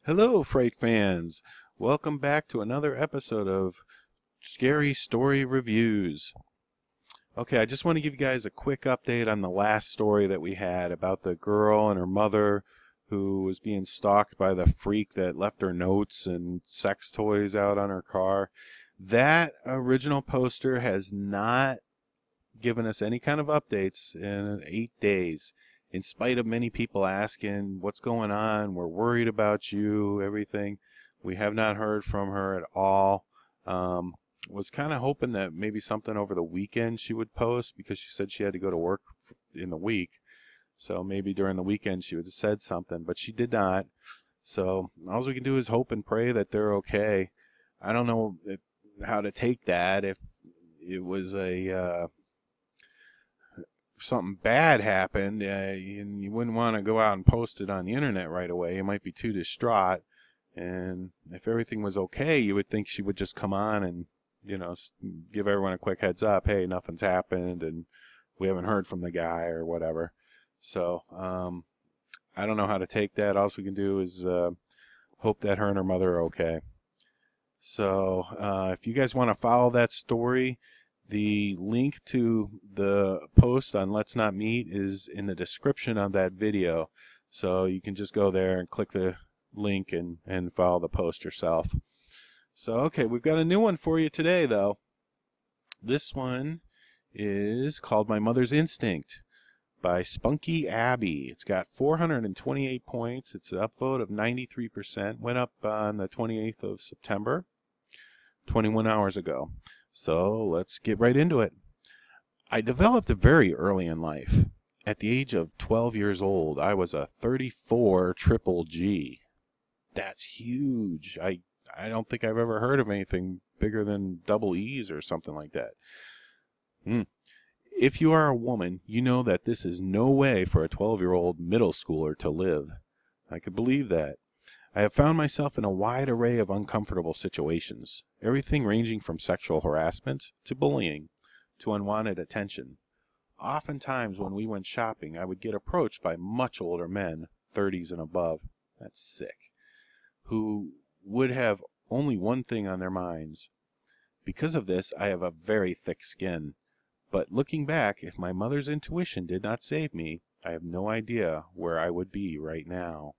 Hello, Freight fans. Welcome back to another episode of Scary Story Reviews. Okay, I just want to give you guys a quick update on the last story that we had about the girl and her mother who was being stalked by the freak that left her notes and sex toys out on her car. That original poster has not given us any kind of updates in 8 days. In spite of many people asking, what's going on? We're worried about you, everything. We have not heard from her at all. Was kind of hoping that maybe something over the weekend she would post because she said she had to go to work in the week. So maybe during the weekend she would have said something, but she did not. So all we can do is hope and pray that they're okay. I don't know how to take that. If it was something bad happened, and you wouldn't want to go out and post it on the internet right away. You might be too distraught. And if everything was okay, you would think she would just come on and, give everyone a quick heads up. Hey, nothing's happened, and we haven't heard from the guy or whatever. So I don't know how to take that. All we can do is hope that her and her mother are okay. So if you guys want to follow that story, the link to the post on Let's Not Meet is in the description of that video. So you can just go there and click the link and follow the post yourself. So, okay, we've got a new one for you today, though. This one is called My Mother's Instinct by Spunky Abby. It's got 428 points. It's an upvote of 93%. Went up on the 28th of September, 21 hours ago. So let's get right into it. I developed it very early in life. At the age of 12 years old, I was a 34 triple G. That's huge. I don't think I've ever heard of anything bigger than double E's or something like that. If you are a woman, you know that this is no way for a 12-year-old middle schooler to live. I could believe that. I have found myself in a wide array of uncomfortable situations, everything ranging from sexual harassment to bullying to unwanted attention. Oftentimes when we went shopping, I would get approached by much older men, 30s and above, that's sick, who would have only one thing on their minds. Because of this, I have a very thick skin. But looking back, if my mother's intuition did not save me, I have no idea where I would be right now.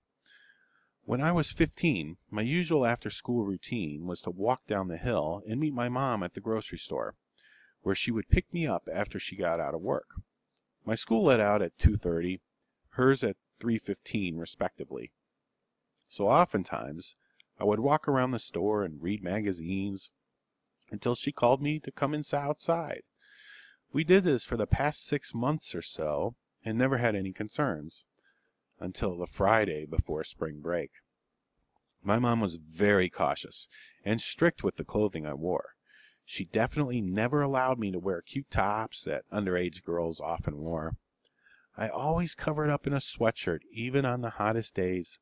When I was 15, my usual after-school routine was to walk down the hill and meet my mom at the grocery store, where she would pick me up after she got out of work. My school let out at 2:30, hers at 3:15 respectively. So oftentimes, I would walk around the store and read magazines until she called me to come outside. We did this for the past 6 months or so and never had any concerns until the Friday before spring break. My mom was very cautious and strict with the clothing I wore. She definitely never allowed me to wear cute tops that underage girls often wore. I always covered up in a sweatshirt, even on the hottest days.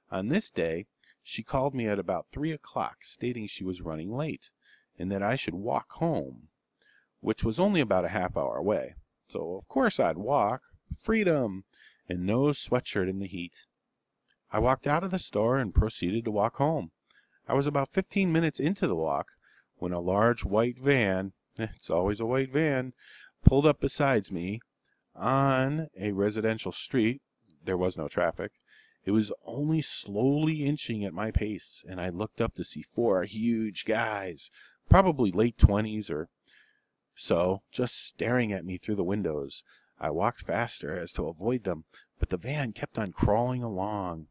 On this day, she called me at about 3 o'clock, stating she was running late and that I should walk home, which was only about a half-hour away. So, of course, I'd walk. Freedom! And no sweatshirt in the heat. I walked out of the store and proceeded to walk home. I was about 15 minutes into the walk when a large white van, it's always a white van, pulled up beside me on a residential street. There was no traffic. It was only slowly inching at my pace, and I looked up to see 4 huge guys, probably late 20s or so, just staring at me through the windows. I walked faster as to avoid them, but the van kept on crawling along.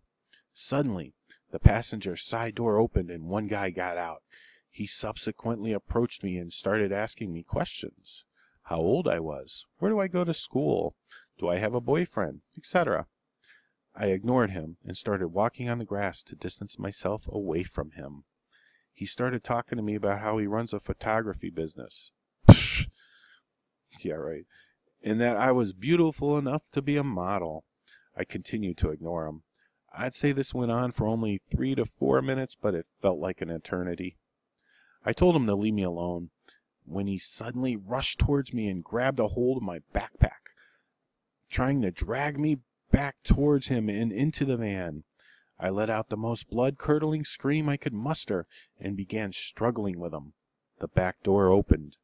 Suddenly, the passenger side door opened and one guy got out. He subsequently approached me and started asking me questions. How old I was, where do I go to school, do I have a boyfriend, etc. I ignored him and started walking on the grass to distance myself away from him. He started talking to me about how he runs a photography business. Psh! Yeah, right. And that I was beautiful enough to be a model. I continued to ignore him. I'd say this went on for only 3 to 4 minutes, but it felt like an eternity. I told him to leave me alone when he suddenly rushed towards me and grabbed a hold of my backpack, trying to drag me back towards him and into the van. I let out the most blood-curdling scream I could muster and began struggling with him. The back door opened,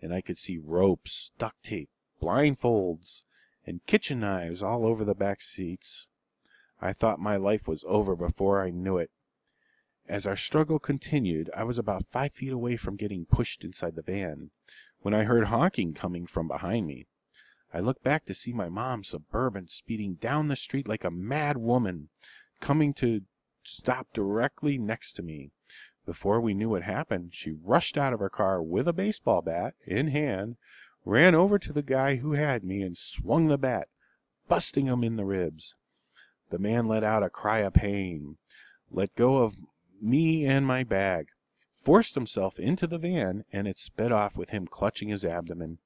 and I could see ropes, duct tape, blindfolds, and kitchen knives all over the back seats. I thought my life was over before I knew it. As our struggle continued, I was about 5 feet away from getting pushed inside the van, when I heard honking coming from behind me. I looked back to see my mom's Suburban speeding down the street like a mad woman, coming to stop directly next to me. Before we knew what happened, she rushed out of her car with a baseball bat in hand, ran over to the guy who had me, and swung the bat, busting him in the ribs. The man let out a cry of pain, let go of me and my bag, forced himself into the van, and it sped off with him clutching his abdomen.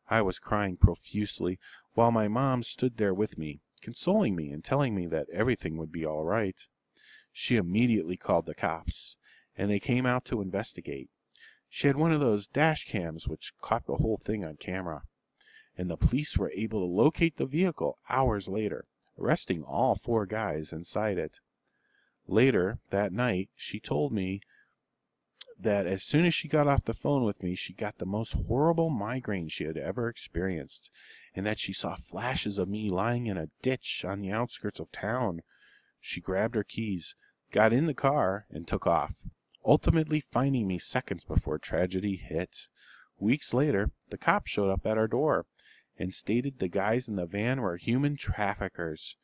I was crying profusely, while my mom stood there with me, consoling me and telling me that everything would be all right. She immediately called the cops, and they came out to investigate. She had one of those dash cams which caught the whole thing on camera, and the police were able to locate the vehicle hours later, arresting all 4 guys inside it. Later that night, she told me that as soon as she got off the phone with me, she got the most horrible migraine she had ever experienced, and that she saw flashes of me lying in a ditch on the outskirts of town. She grabbed her keys, got in the car, and took off, ultimately finding me seconds before tragedy hit. Weeks later, the cops showed up at our door and stated the guys in the van were human traffickers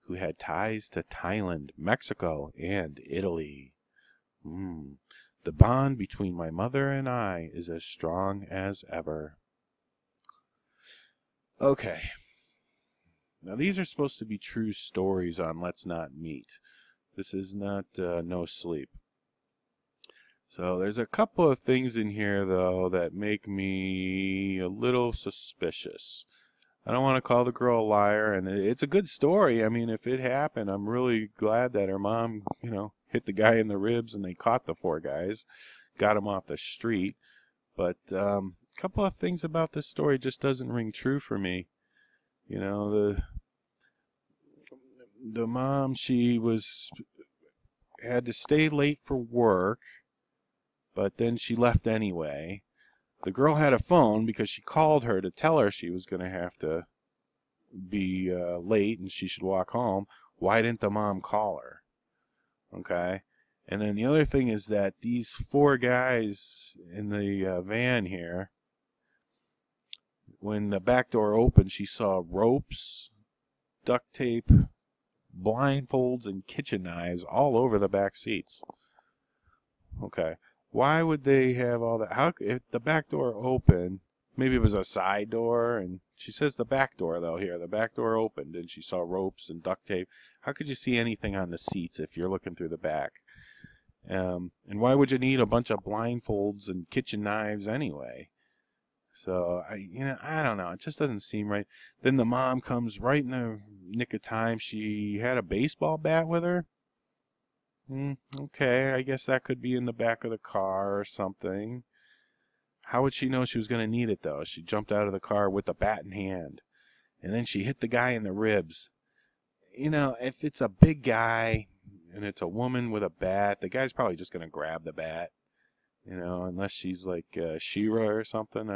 who had ties to Thailand, Mexico, and Italy. The bond between my mother and I is as strong as ever. Okay. Now, these are supposed to be true stories on Let's Not Meet. This is not No Sleep. So there's a couple of things in here, though, that make me a little suspicious. I don't want to call the girl a liar, and it's a good story. I mean, if it happened, I'm really glad that her mom, hit the guy in the ribs and they caught the 4 guys, got him off the street. But a couple of things about this story just doesn't ring true for me. The mom, she had to stay late for work, but then she left anyway. The girl had a phone because she called her to tell her she was going to have to be late and she should walk home. Why didn't the mom call her? Okay. And then the other thing is that these 4 guys in the van here, when the back door opened, she saw ropes, duct tape, blindfolds, and kitchen knives all over the back seats. Okay. Why would they have all that? How, if the back door opened, maybe it was a side door, and she says the back door, though, here. The back door opened, and she saw ropes and duct tape. How could you see anything on the seats if you're looking through the back? And why would you need a bunch of blindfolds and kitchen knives anyway? So, I don't know. It just doesn't seem right. Then the mom comes right in the nick of time. She had a baseball bat with her. Okay, I guess that could be in the back of the car or something. How would she know she was going to need it, though? She jumped out of the car with the bat in hand, and then she hit the guy in the ribs. If it's a big guy and it's a woman with a bat, the guy's probably just going to grab the bat, unless she's like She-Ra or something,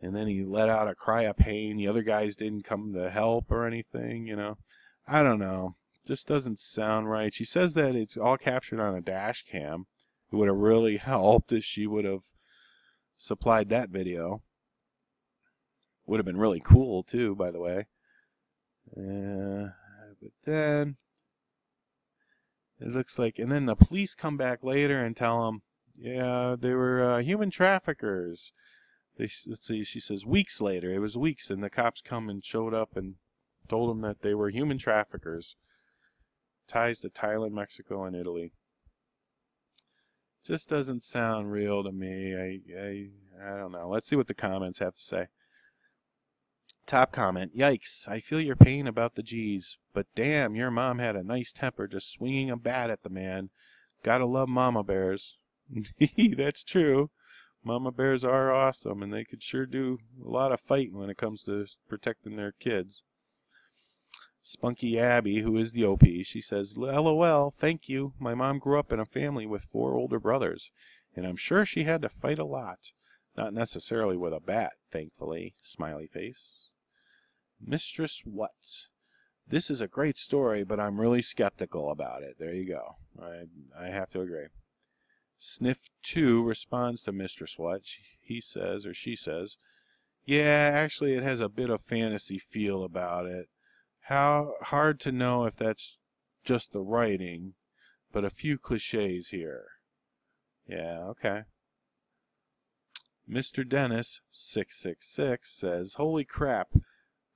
And then he let out a cry of pain. The other guys didn't come to help or anything, I don't know. Just doesn't sound right. She says that it's all captured on a dash cam. It would have really helped if she would have supplied that video. Would have been really cool, too, by the way. But then it looks like, and then the police come back later and tell them, yeah, they were human traffickers. Let's see, she says weeks later. It was weeks, and the cops come and showed up and told them that they were human traffickers. Ties to Thailand, Mexico, and Italy. Just doesn't sound real to me. I don't know. Let's see what the comments have to say. Top comment, yikes, I feel your pain about the G's, but damn, your mom had a nice temper just swinging a bat at the man. Gotta love mama bears. That's true. Mama bears are awesome, and they could sure do a lot of fighting when it comes to protecting their kids. Spunky Abby, who is the OP, she says, LOL, thank you. My mom grew up in a family with 4 older brothers, and I'm sure she had to fight a lot. Not necessarily with a bat, thankfully. Smiley face. Mistress What? This is a great story, but I'm really skeptical about it. There you go. I have to agree. Sniff 2 responds to Mistress What. He says, or she says, yeah, actually it has a bit of fantasy feel about it. How hard to know if that's just the writing, but a few cliches here. Yeah, okay. Mr. Dennis 666 says, holy crap,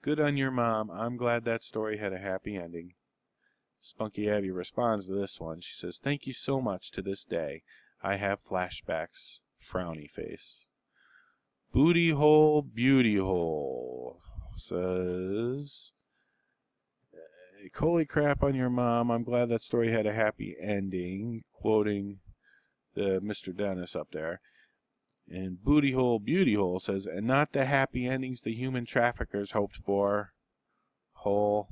good on your mom. I'm glad that story had a happy ending. Spunky Abby responds to this one. She says, thank you so much. To this day, I have flashbacks. Frowny face. Booty Hole Beauty Hole says, holy crap on your mom. I'm glad that story had a happy ending. Quoting the Mr. Dennis up there. And Booty Hole Beauty Hole says, and not the happy endings the human traffickers hoped for. Hole.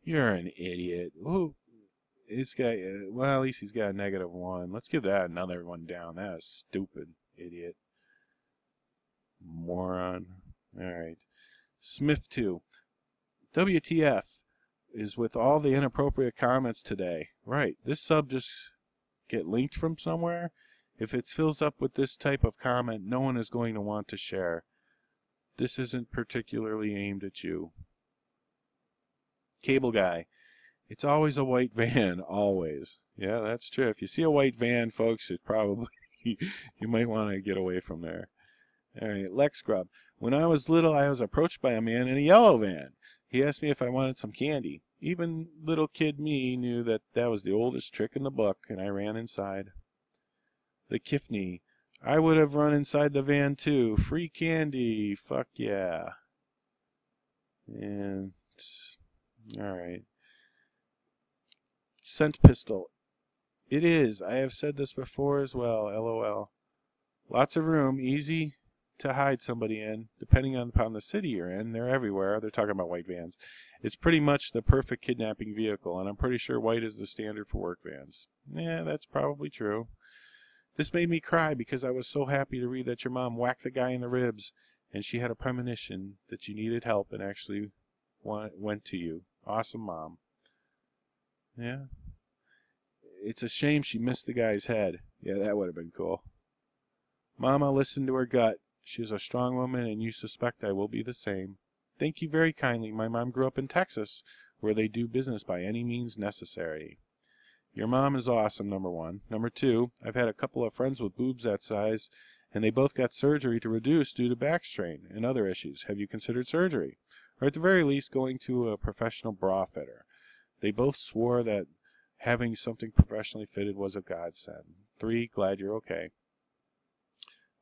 You're an idiot. Ooh, this guy, well, at least he's got a -1. Let's give that another one down. That is stupid. Idiot. Moron. Alright. Smith 2. WTF is with all the inappropriate comments today. Right. This sub just get linked from somewhere? If it fills up with this type of comment, no one is going to want to share. This isn't particularly aimed at you. Cable Guy. It's always a white van, always. Yeah, that's true. If you see a white van, folks, it's probably you might want to get away from there. All right, Lex Grub. When I was little, I was approached by a man in a yellow van. He asked me if I wanted some candy. Even little kid me knew that that was the oldest trick in the book, and I ran inside. The Kifney. I would have run inside the van too. Free candy. Fuck yeah. And alright. Scent Pistol. It is. I have said this before as well. LOL. Lots of room. Easy to hide somebody in. Depending upon the city you're in. They're everywhere. They're talking about white vans. It's pretty much the perfect kidnapping vehicle. And I'm pretty sure white is the standard for work vans. Yeah, that's probably true. This made me cry because I was so happy to read that your mom whacked the guy in the ribs and she had a premonition that you needed help and actually went to you. Awesome mom. Yeah. It's a shame she missed the guy's head. Yeah, that would have been cool. Mama listened to her gut. She's a strong woman and you suspect I will be the same. Thank you very kindly. My mom grew up in Texas where they do business by any means necessary. Your mom is awesome, number 1. Number 2, I've had a couple of friends with boobs that size, and they both got surgery to reduce due to back strain and other issues. Have you considered surgery? Or at the very least, going to a professional bra fitter? They both swore that having something professionally fitted was a godsend. 3, glad you're okay.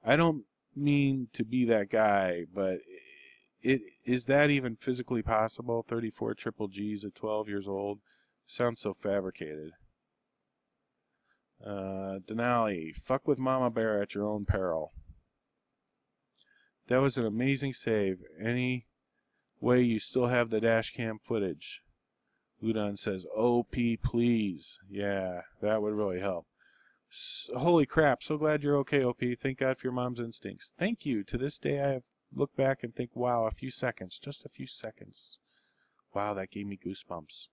I don't mean to be that guy, but is that even physically possible? 34 triple G's at 12 years old? Sounds so fabricated. Denali, fuck with Mama Bear at your own peril. That was an amazing save. Any way you still have the dash cam footage? Udon says, OP, please. Yeah, that would really help. Holy crap, so glad you're okay, OP. Thank God for your mom's instincts. Thank you. To this day, I have looked back and think, wow, a few seconds. Just a few seconds. Wow, that gave me goosebumps.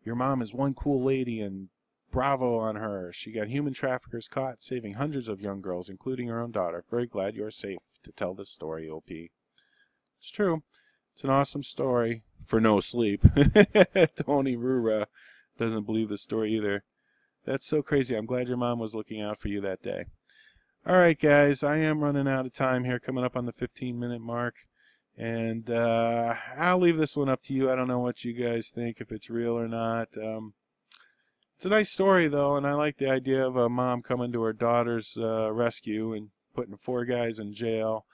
Your mom is one cool lady and bravo on her. She got human traffickers caught, saving hundreds of young girls, including her own daughter. Very glad you're safe to tell this story, OP. It's true. It's an awesome story for no sleep. Tony Rura doesn't believe the story either. That's so crazy. I'm glad your mom was looking out for you that day. All right, guys. I am running out of time here, coming up on the 15-minute mark. And I'll leave this one up to you. I don't know what you guys think, if it's real or not. It's a nice story, though, and I like the idea of a mom coming to her daughter's rescue and putting 4 guys in jail.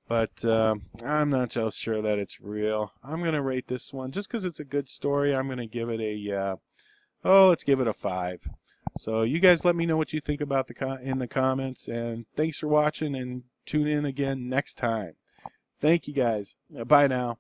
But I'm not so sure that it's real. I'm going to rate this one. Just because it's a good story, I'm going to give it a, let's give it a 5. So you guys let me know what you think about in the comments. And thanks for watching, and tune in again next time. Thank you, guys. Bye now.